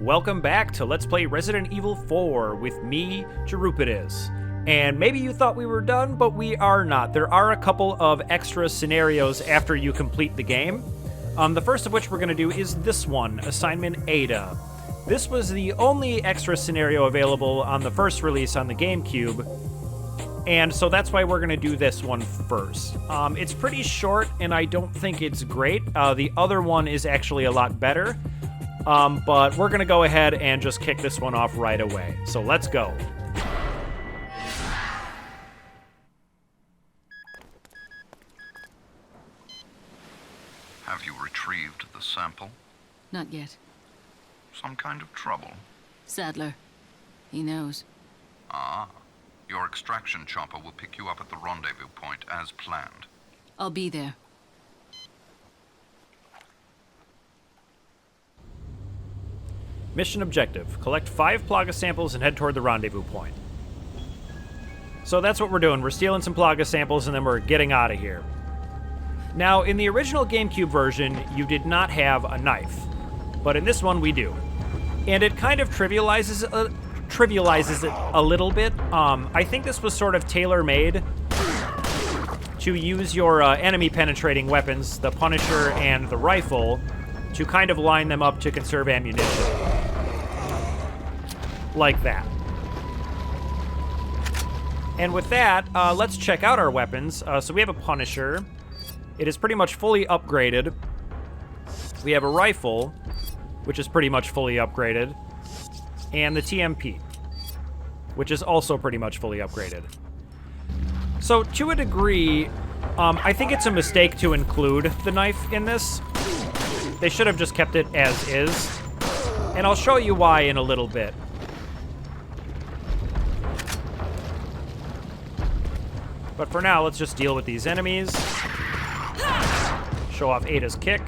welcome back to Let's Play Resident Evil 4 with me, Jerupidus. And maybe you thought we were done, but we are not. There are a couple of extra scenarios after you complete the game. The first of which we're going to do is this one, Assignment Ada. This was the only extra scenario available on the first release on the Gamecube, and so that's why we're going to do this one first. It's pretty short, and I don't think it's great. The other one is actually a lot better. But we're going to go ahead and just kick this one off right away. So let's go. Have you retrieved the sample? Not yet. Some kind of trouble? Sadler. He knows. Ah. Your extraction chopper will pick you up at the rendezvous point as planned. I'll be there. Mission objective. Collect 5 Plaga samples and head toward the rendezvous point. So that's what we're doing. We're stealing some Plaga samples and then we're getting out of here. Now, in the original GameCube version, you did not have a knife. But in this one, we do. And it kind of trivializes it a little bit. I think this was sort of tailor-made to use your enemy-penetrating weapons, the Punisher and the rifle, to kind of line them up to conserve ammunition. Like that. And with that, let's check out our weapons. So we have a Punisher. It is pretty much fully upgraded. We have a rifle, which is pretty much fully upgraded. And the TMP, which is also pretty much fully upgraded. So to a degree, I think it's a mistake to include the knife in this. They should have just kept it as is. And I'll show you why in a little bit. But for now, let's just deal with these enemies. Show off Ada's kick.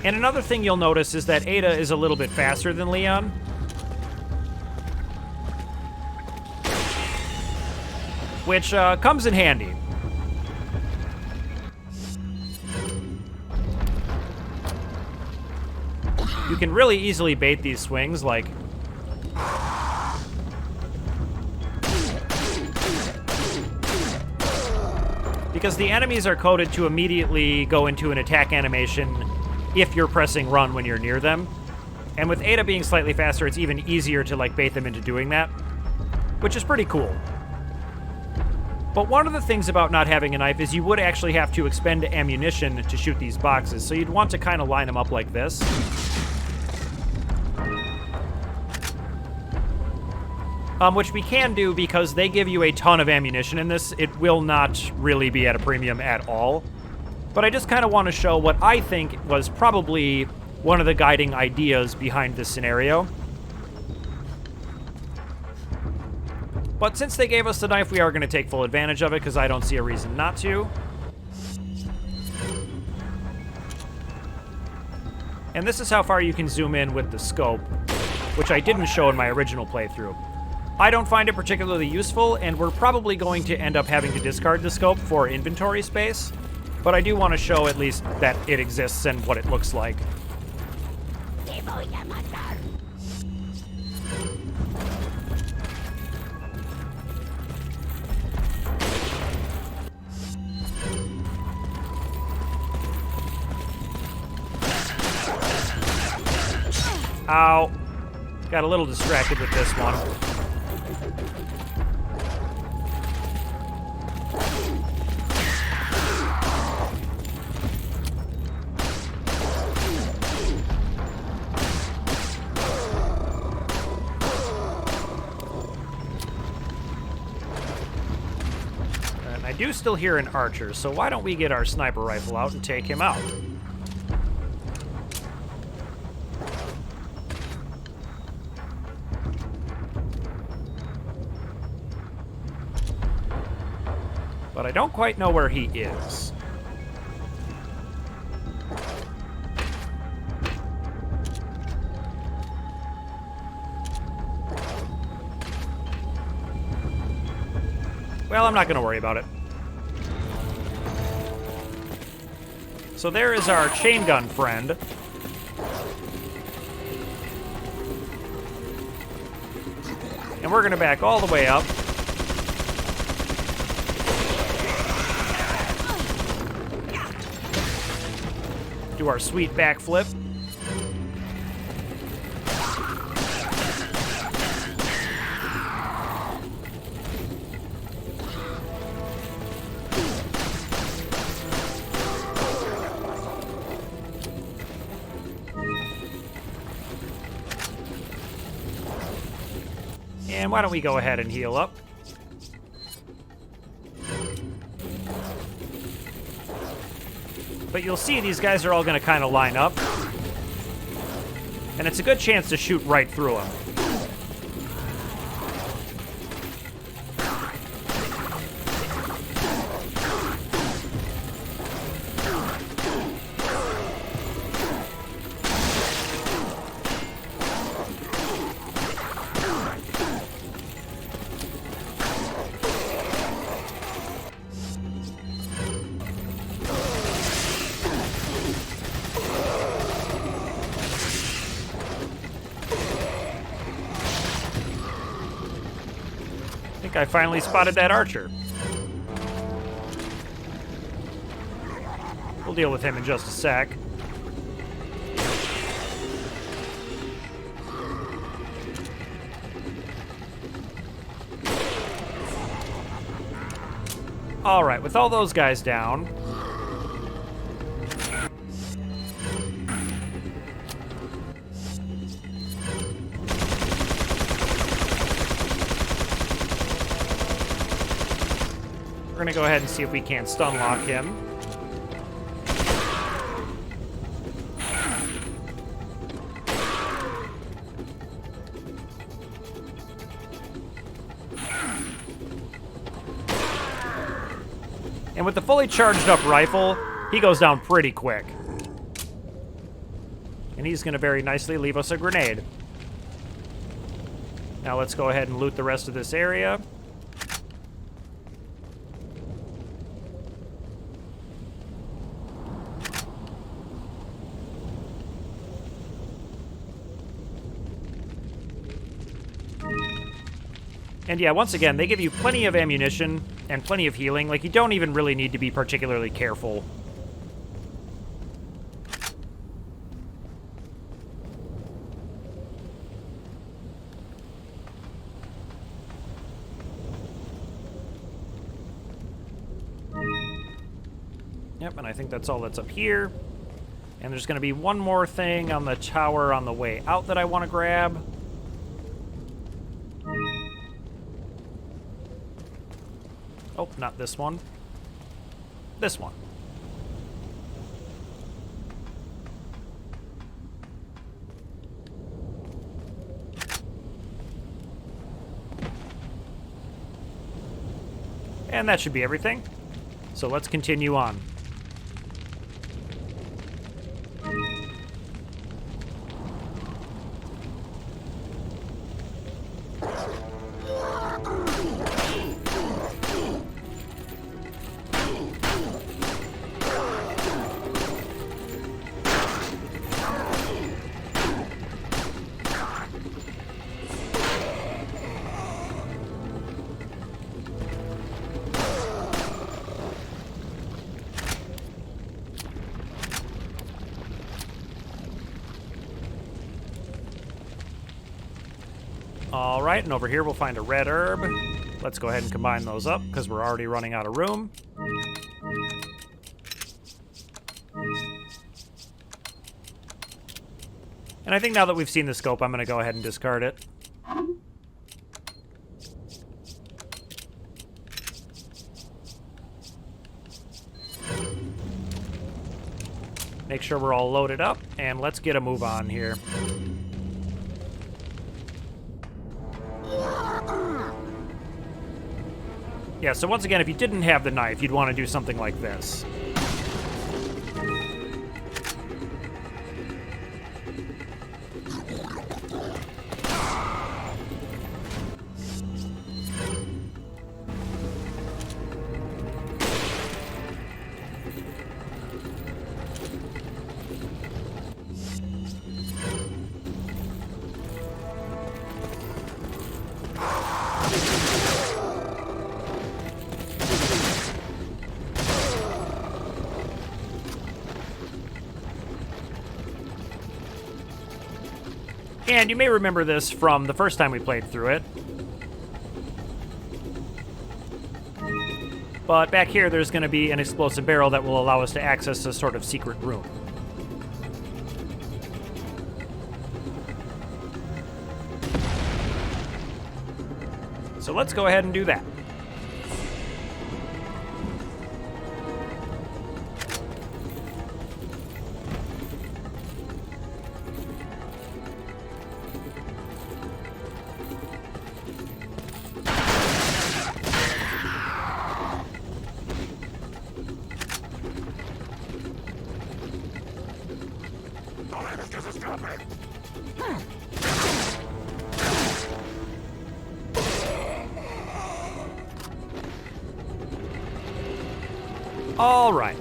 And another thing you'll notice is that Ada is a little bit faster than Leon. Which comes in handy. You can really easily bait these swings, like... because the enemies are coded to immediately go into an attack animation if you're pressing run when you're near them. And with Ada being slightly faster, it's even easier to, like, bait them into doing that, which is pretty cool. But one of the things about not having a knife is you would actually have to expend ammunition to shoot these boxes, so you'd want to kind of line them up like this. Which we can do because they give you a ton of ammunition in this. It will not really be at a premium at all. But I just kind of want to show what I think was probably one of the guiding ideas behind this scenario. But since they gave us the knife, we are going to take full advantage of it, because I don't see a reason not to. And this is how far you can zoom in with the scope, which I didn't show in my original playthrough. I don't find it particularly useful, and we're probably going to end up having to discard the scope for inventory space, but I do want to show at least that it exists and what it looks like. Ow. Got a little distracted with this one. And I do still hear an archer, so why don't we get our sniper rifle out and take him out? But I don't quite know where he is. Well, I'm not going to worry about it. So there is our chain gun friend. And we're going to back all the way up. Do our sweet backflip. And why don't we go ahead and heal up? But you'll see these guys are all going to kind of line up. And it's a good chance to shoot right through them. I think I finally spotted that archer. We'll deal with him in just a sec. All right, with all those guys down, we're gonna go ahead and see if we can't stun lock him. And with the fully charged up rifle, he goes down pretty quick. And he's gonna very nicely leave us a grenade. Now let's go ahead and loot the rest of this area. And yeah, once again, they give you plenty of ammunition and plenty of healing. Like, you don't even really need to be particularly careful. Yep, and I think that's all that's up here. And there's going to be one more thing on the tower on the way out that I want to grab. Oh, not this one. This one. And that should be everything. So let's continue on. All right, and over here we'll find a red herb. Let's go ahead and combine those up because we're already running out of room. And I think now that we've seen the scope, I'm going to go ahead and discard it. Make sure we're all loaded up, and let's get a move on here. Yeah, so once again, if you didn't have the knife, you'd want to do something like this. And you may remember this from the first time we played through it. But back here, there's going to be an explosive barrel that will allow us to access a sort of secret room. So let's go ahead and do that. All right.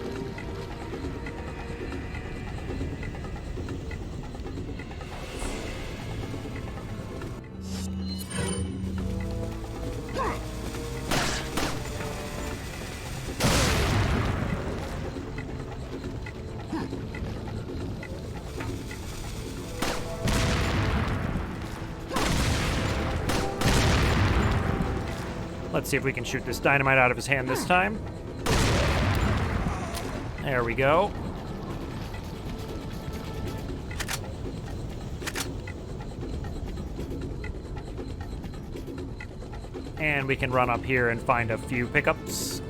Let's see if we can shoot this dynamite out of his hand this time. There we go. And we can run up here and find a few pickups.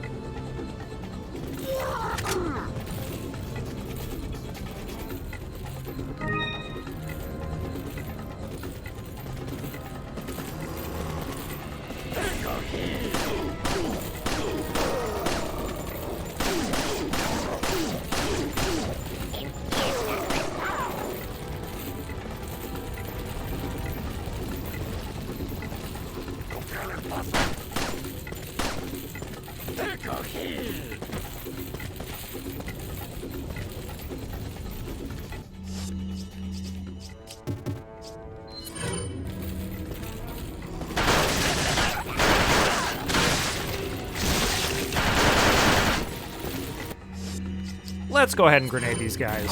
Let's go ahead and grenade these guys.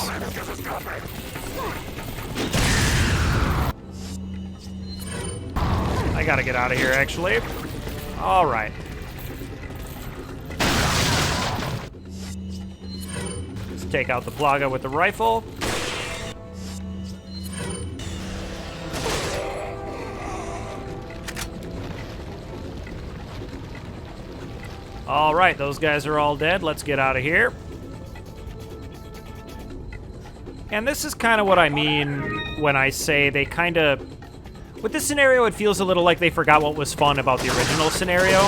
I gotta get out of here, actually. All right. Let's take out the Plaga with the rifle. All right, those guys are all dead. Let's get out of here. And this is kind of what I mean when I say they kind of... With this scenario, it feels a little like they forgot what was fun about the original scenario.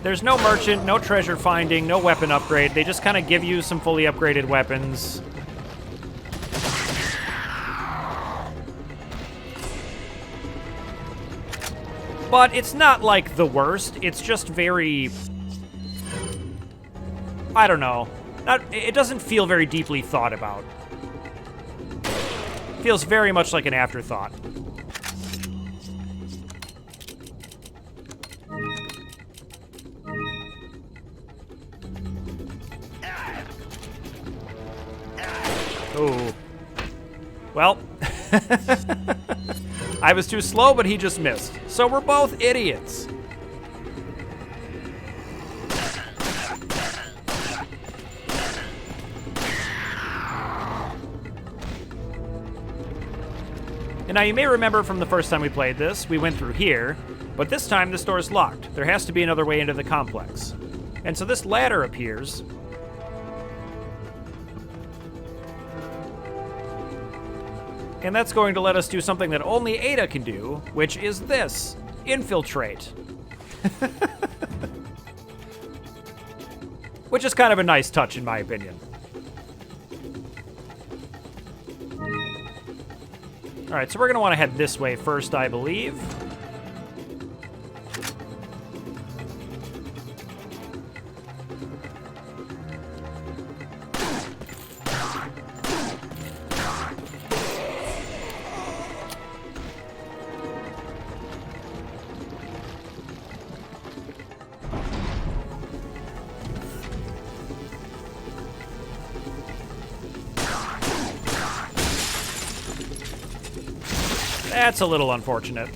There's no merchant, no treasure finding, no weapon upgrade. They just kind of give you some fully upgraded weapons. But it's not like the worst. It's just very... I don't know. It doesn't feel very deeply thought about. It feels very much like an afterthought. Ooh. Well, I was too slow, but he just missed. So we're both idiots. And now you may remember from the first time we played this, we went through here, but this time this door is locked. There has to be another way into the complex. And so this ladder appears. And that's going to let us do something that only Ada can do, which is this: infiltrate. Which is kind of a nice touch, in my opinion. All right, so we're going to want to head this way first, I believe. That's a little unfortunate.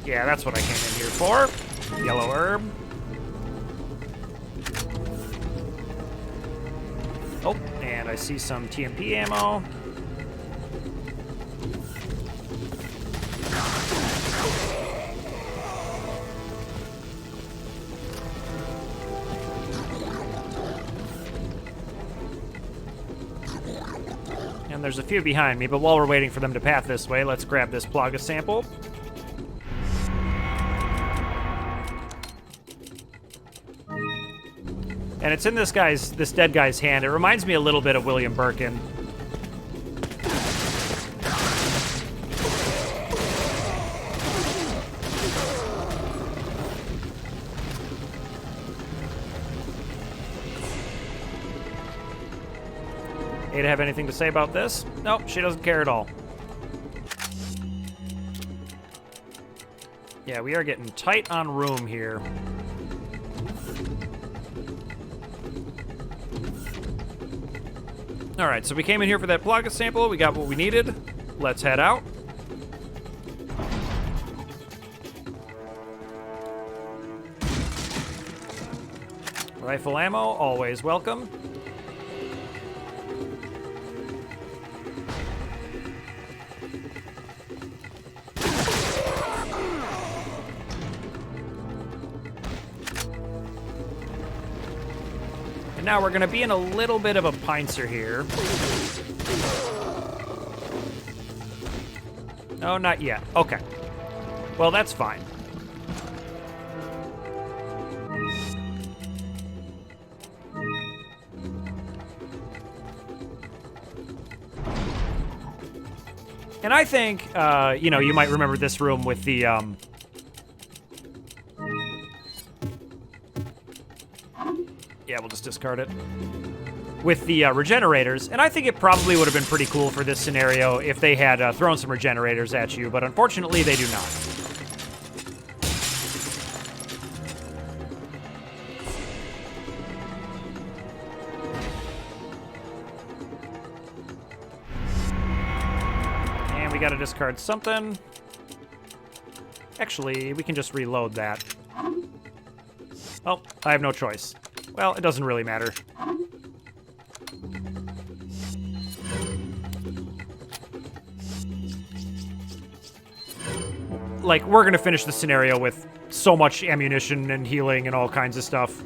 Yeah, that's what I came in here for. Yellow herb. Oh, and I see some TMP ammo. And there's a few behind me, but while we're waiting for them to path this way, let's grab this Plaga sample. And it's in this dead guy's hand. It reminds me a little bit of William Birkin. Ada have anything to say about this? Nope, she doesn't care at all. Yeah, we are getting tight on room here. All right, so we came in here for that Plaga sample. We got what we needed. Let's head out. Rifle ammo, always welcome. Now we're going to be in a little bit of a pincer here. No, not yet. Okay. Well, that's fine. And I think, you know, you might remember this room with the, yeah, we'll just discard it. With the regenerators, and I think it probably would have been pretty cool for this scenario if they had thrown some regenerators at you, but unfortunately they do not. And we gotta discard something. Actually, we can just reload that. Oh, I have no choice. Well, it doesn't really matter. Like, we're gonna finish the scenario with so much ammunition and healing and all kinds of stuff.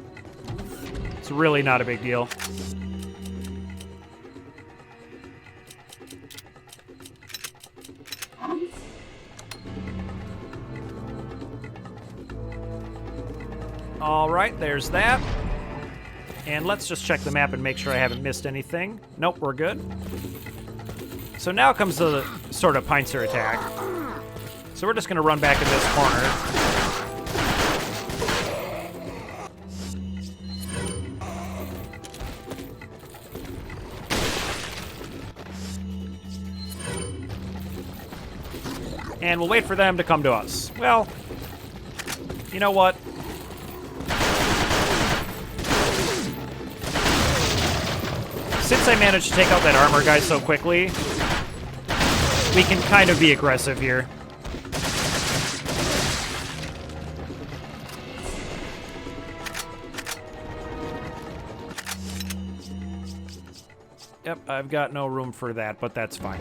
It's really not a big deal. All right, there's that. And let's just check the map and make sure I haven't missed anything. Nope, we're good. So now comes the sort of pincer attack. So we're just going to run back in this corner. And we'll wait for them to come to us. Well, you know what? Since I managed to take out that armor guy so quickly, we can kind of be aggressive here. Yep, I've got no room for that, but that's fine.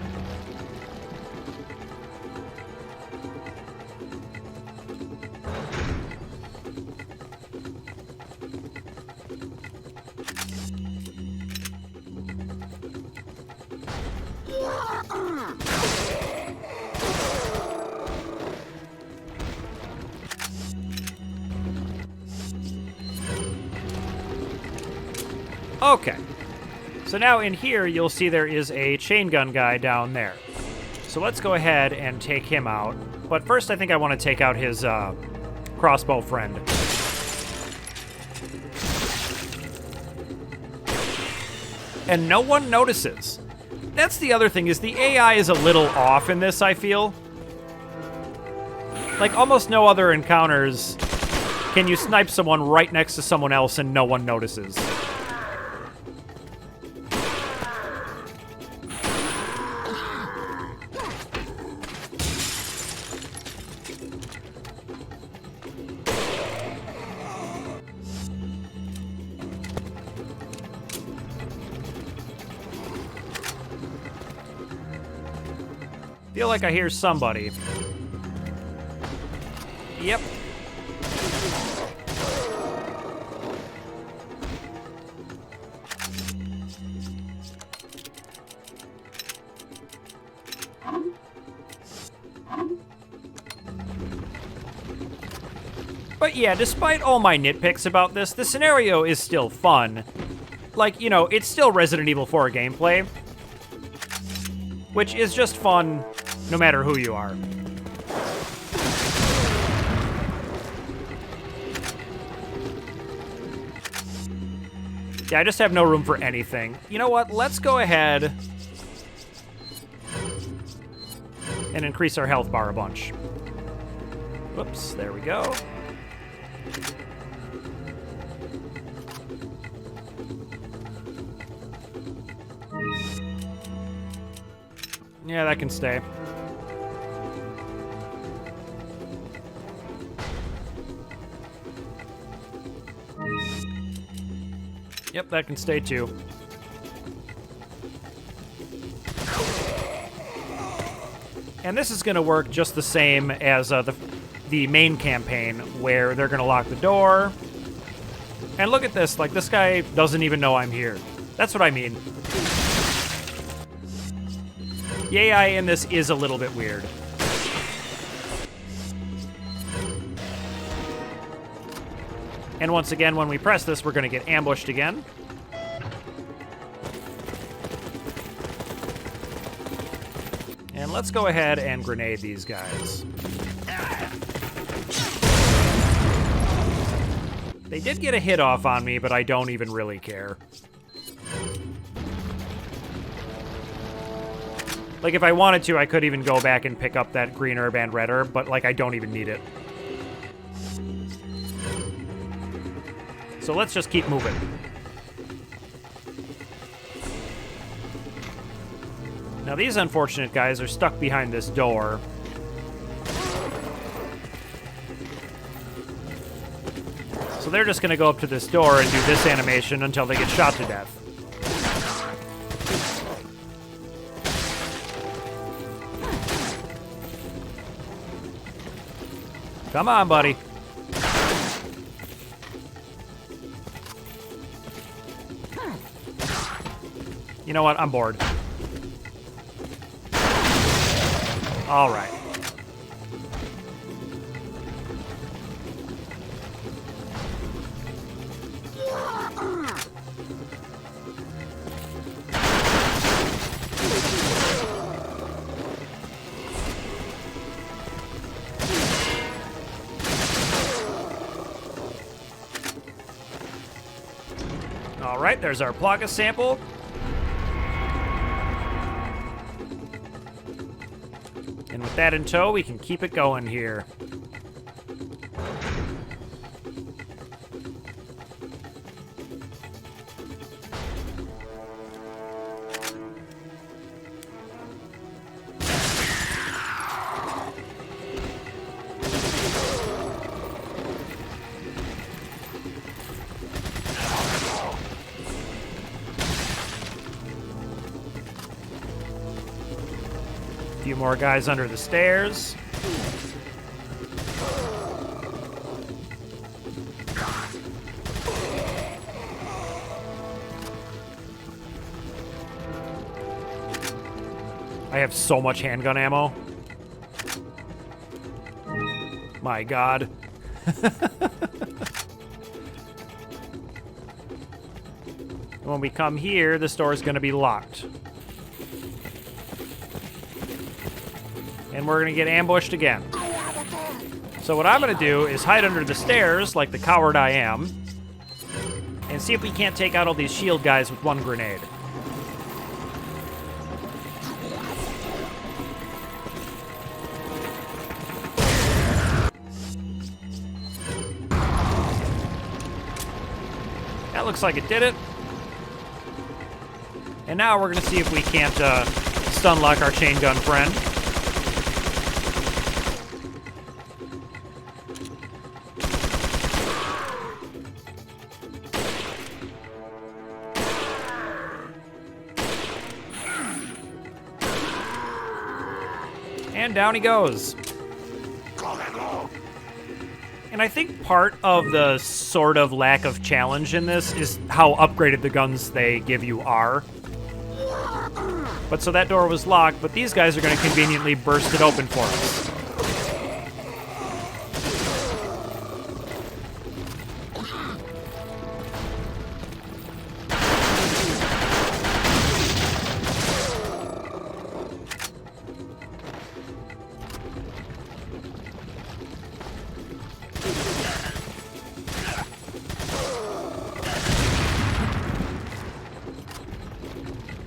Okay. So now in here, you'll see there is a chain gun guy down there. So let's go ahead and take him out. But first, I think I want to take out his crossbow friend. And no one notices. That's the other thing, is the AI is a little off in this, I feel. Like, almost no other encounters can you snipe someone right next to someone else and no one notices. Feel like I hear somebody. Yep. But yeah, despite all my nitpicks about this, the scenario is still fun. Like, you know, it's still Resident Evil 4 gameplay, which is just fun no matter who you are. Yeah, I just have no room for anything. You know what? Let's go ahead and increase our health bar a bunch. Whoops, there we go. Yeah, that can stay. Yep, that can stay too. And this is going to work just the same as the main campaign, where they're going to lock the door. And look at this, like, this guy doesn't even know I'm here. That's what I mean. The AI in this is a little bit weird. And once again, when we press this, we're going to get ambushed again. And let's go ahead and grenade these guys. They did get a hit off on me, but I don't even really care. Like, if I wanted to, I could even go back and pick up that green herb and red herb, but, like, I don't even need it. So let's just keep moving. Now, these unfortunate guys are stuck behind this door. So they're just going to go up to this door and do this animation until they get shot to death. Come on, buddy. You know what? I'm bored. All right. All right, there's our Plaga sample. And with that in tow, we can keep it going here. Few more guys under the stairs. I have so much handgun ammo. My God. When we come here, this door is going to be locked. And we're going to get ambushed again. So what I'm going to do is hide under the stairs, like the coward I am, and see if we can't take out all these shield guys with one grenade. looks like it did it. And now we're going to see if we can't stun lock our chain gun friend. And down he goes. And I think part of the sort of lack of challenge in this is how upgraded the guns they give you are. But so that door was locked, but these guys are going to conveniently burst it open for us.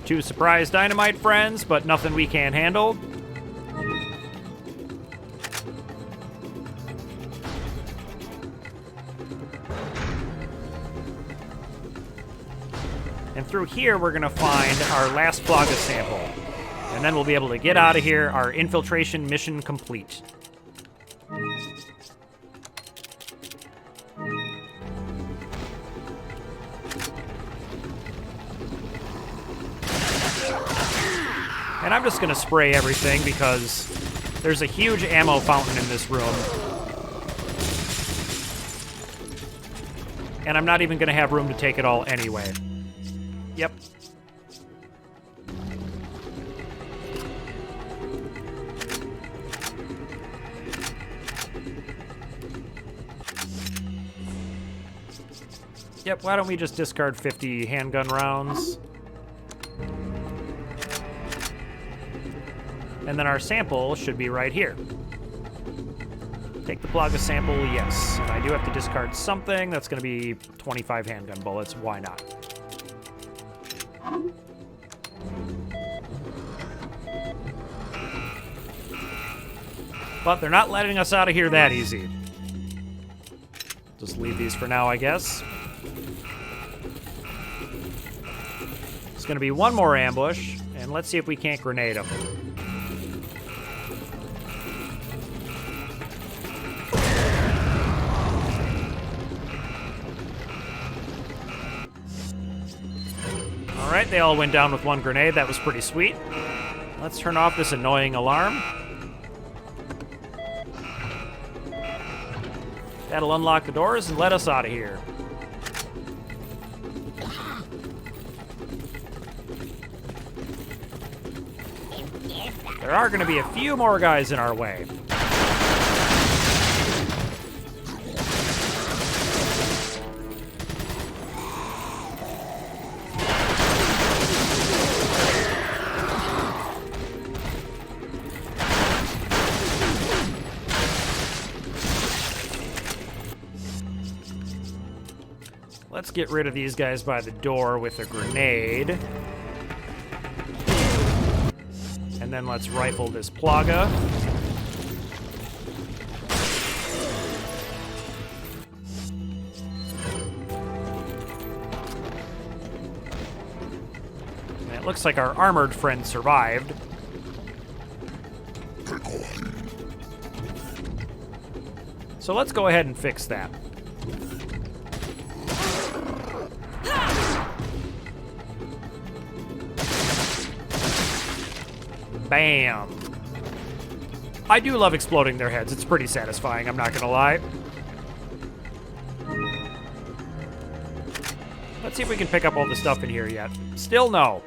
Two surprise dynamite friends, but nothing we can't handle. And through here, we're gonna find our last Plaga sample. And then we'll be able to get out of here. Our infiltration mission complete. And I'm just going to spray everything because there's a huge ammo fountain in this room. And I'm not even going to have room to take it all anyway. Yep. Yep, why don't we just discard 50 handgun rounds? And then our sample should be right here. Take the Plaga sample, yes. And I do have to discard something. That's going to be 25 handgun bullets. Why not? But they're not letting us out of here that easy. Just leave these for now, I guess. It's going to be one more ambush, and let's see if we can't grenade them. Alright, they all went down with one grenade. That was pretty sweet. Let's turn off this annoying alarm. That'll unlock the doors and let us out of here. There are going to be a few more guys in our way. Let's get rid of these guys by the door with a grenade. And then let's rifle this Plaga. And it looks like our armored friend survived. So let's go ahead and fix that. Bam. I do love exploding their heads. It's pretty satisfying, I'm not gonna lie. Let's see if we can pick up all the stuff in here yet. Still no.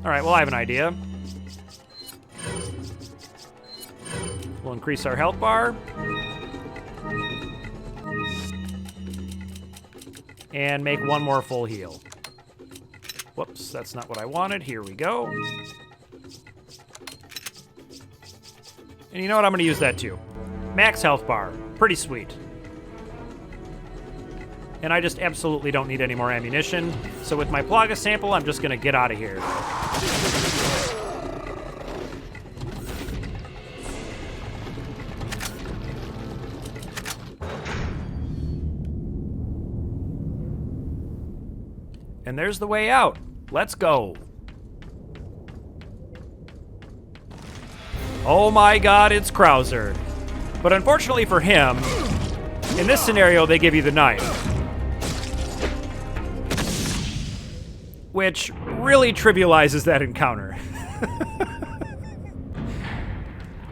Alright, well, I have an idea. We'll increase our health bar. And make one more full heal. Whoops, that's not what I wanted. Here we go. And you know what? I'm going to use that too. Max health bar. Pretty sweet. And I just absolutely don't need any more ammunition. So with my Plaga sample, I'm just going to get out of here. And there's the way out. Let's go. Oh my god, it's Krauser. But unfortunately for him, in this scenario, they give you the knife. Which really trivializes that encounter.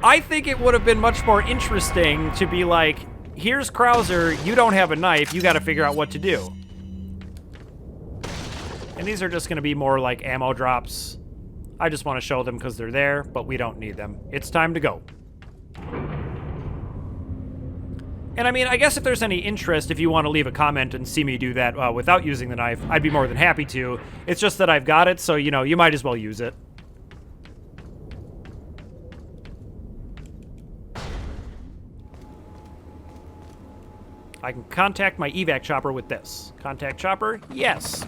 I think it would have been much more interesting to be like, here's Krauser, you don't have a knife, you gotta figure out what to do. And these are just gonna be more like ammo drops. I just want to show them because they're there, but we don't need them. It's time to go. And I mean, I guess if there's any interest, if you want to leave a comment and see me do that without using the knife, I'd be more than happy to. It's just that I've got it, so, you know, you might as well use it. I can contact my evac chopper with this. Contact chopper? Yes.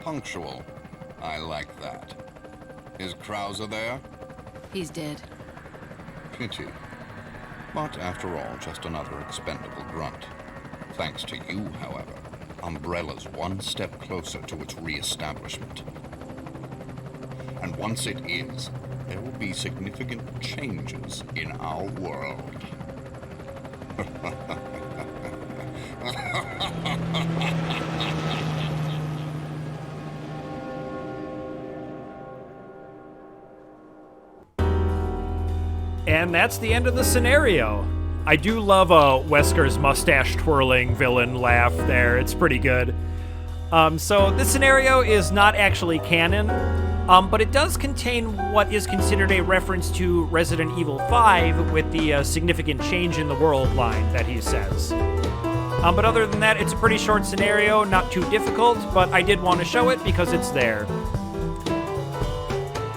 Punctual. I like that. Is Krauser there? He's dead. Pity. But after all, just another expendable grunt. Thanks to you, however, Umbrella's one step closer to its re-establishment. And once it is, there will be significant changes in our world. And that's the end of the scenario. I do love Wesker's mustache-twirling villain laugh there. It's pretty good. So this scenario is not actually canon, but it does contain what is considered a reference to Resident Evil 5 with the significant change in the world line that he says. But other than that, it's a pretty short scenario, not too difficult, but I did want to show it because it's there.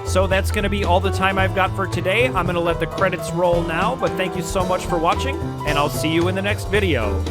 So that's going to be all the time I've got for today. I'm going to let the credits roll now, but thank you so much for watching, and I'll see you in the next video.